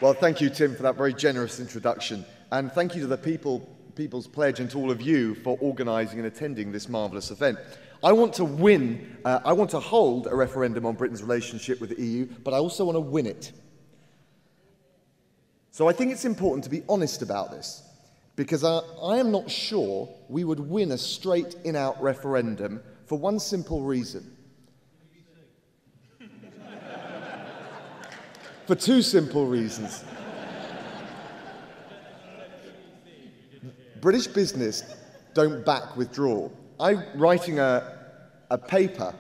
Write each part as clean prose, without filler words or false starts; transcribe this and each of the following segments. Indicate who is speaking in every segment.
Speaker 1: Well, thank you, Tim, for that very generous introduction. And thank you to the People's Pledge and to all of you for organising and attending this marvellous event. I want to hold a referendum on Britain's relationship with the EU, but I also want to win it. So I think it's important to be honest about this, because I am not sure we would win a straight in-out referendum for one simple reason. For two simple reasons. British business don't back withdrawal. I'm writing a paper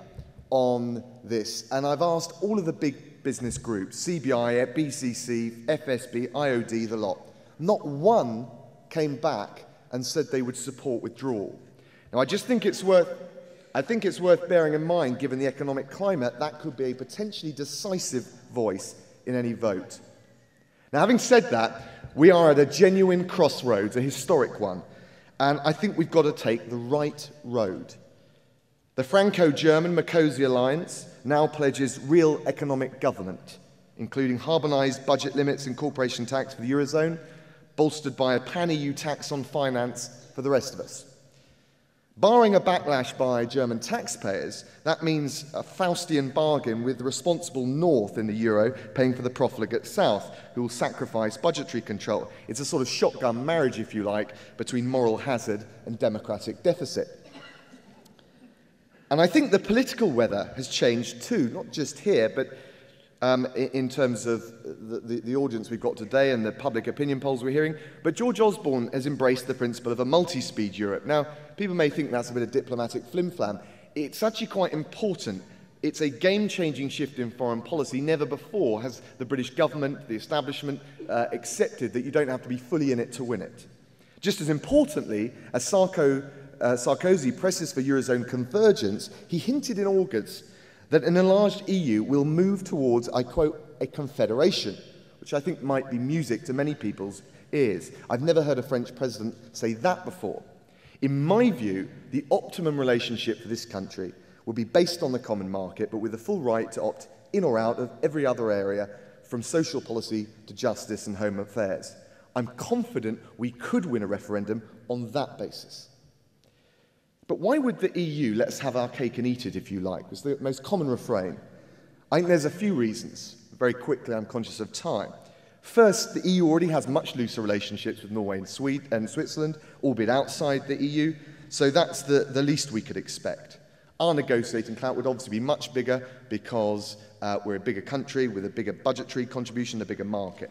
Speaker 1: on this, and I've asked all of the big business groups, CBI, BCC, FSB, IOD, the lot. Not one came back and said they would support withdrawal. Now, I think it's worth bearing in mind, given the economic climate, that could be a potentially decisive voice in any vote. Now, having said that, we are at a genuine crossroads, a historic one, and I think we've got to take the right road. The Franco-German Mercosur Alliance now pledges real economic government, including harmonised budget limits and corporation tax for the Eurozone, bolstered by a pan-EU tax on finance for the rest of us. Barring a backlash by German taxpayers, that means a Faustian bargain with the responsible North in the Euro paying for the profligate South, who will sacrifice budgetary control. It's a sort of shotgun marriage, if you like, between moral hazard and democratic deficit. And I think the political weather has changed too, not just here, but in terms of the audience we've got today and the public opinion polls we're hearing. But George Osborne has embraced the principle of a multi-speed Europe. Now, people may think that's a bit of diplomatic flim-flam. It's actually quite important. It's a game-changing shift in foreign policy. Never before has the British government, the establishment, accepted that you don't have to be fully in it to win it. Just as importantly, as Sarkozy presses for Eurozone convergence, he hinted in August that an enlarged EU will move towards, I quote, a confederation, which I think might be music to many people's ears. I've never heard a French president say that before. In my view, the optimum relationship for this country will be based on the common market, but with the full right to opt in or out of every other area, from social policy to justice and home affairs. I'm confident we could win a referendum on that basis. But why would the EU let us have our cake and eat it, if you like? Was the most common refrain. I think there's a few reasons. Very quickly, I'm conscious of time. First, the EU already has much looser relationships with Norway and Switzerland, albeit outside the EU, so that's the least we could expect. Our negotiating clout would obviously be much bigger because we're a bigger country with a bigger budgetary contribution, a bigger market.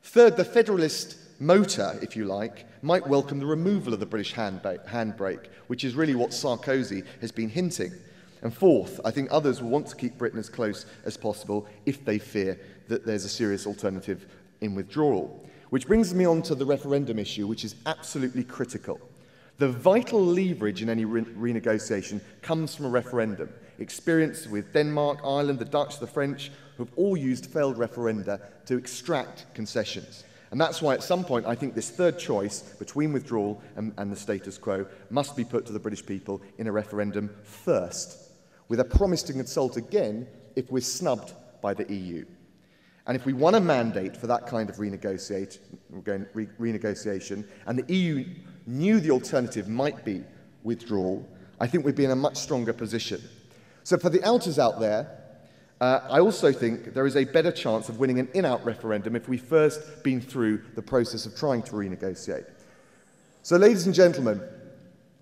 Speaker 1: Third, the federalist motor, if you like, might welcome the removal of the British handbrake, which is really what Sarkozy has been hinting. And fourth, I think others will want to keep Britain as close as possible if they fear that there's a serious alternative in withdrawal. Which brings me on to the referendum issue, which is absolutely critical. The vital leverage in any renegotiation comes from a referendum. Experience with Denmark, Ireland, the Dutch, the French, who have all used failed referenda to extract concessions. And that's why at some point I think this third choice between withdrawal and the status quo must be put to the British people in a referendum first, with a promise to consult again if we're snubbed by the EU. And if we won a mandate for that kind of renegotiation, and the EU knew the alternative might be withdrawal, I think we'd be in a much stronger position. So for the outers out there, I also think there is a better chance of winning an in-out referendum if we've first been through the process of trying to renegotiate. So, ladies and gentlemen,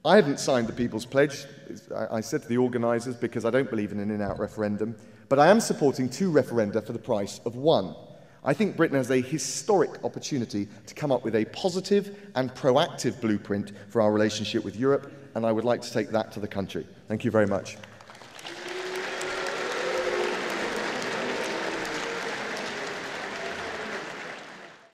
Speaker 1: I haven't signed the People's Pledge, I said to the organisers, because I don't believe in an in-out referendum, but I am supporting 2 referenda for the price of 1. I think Britain has a historic opportunity to come up with a positive and proactive blueprint for our relationship with Europe, and I would like to take that to the country. Thank you very much.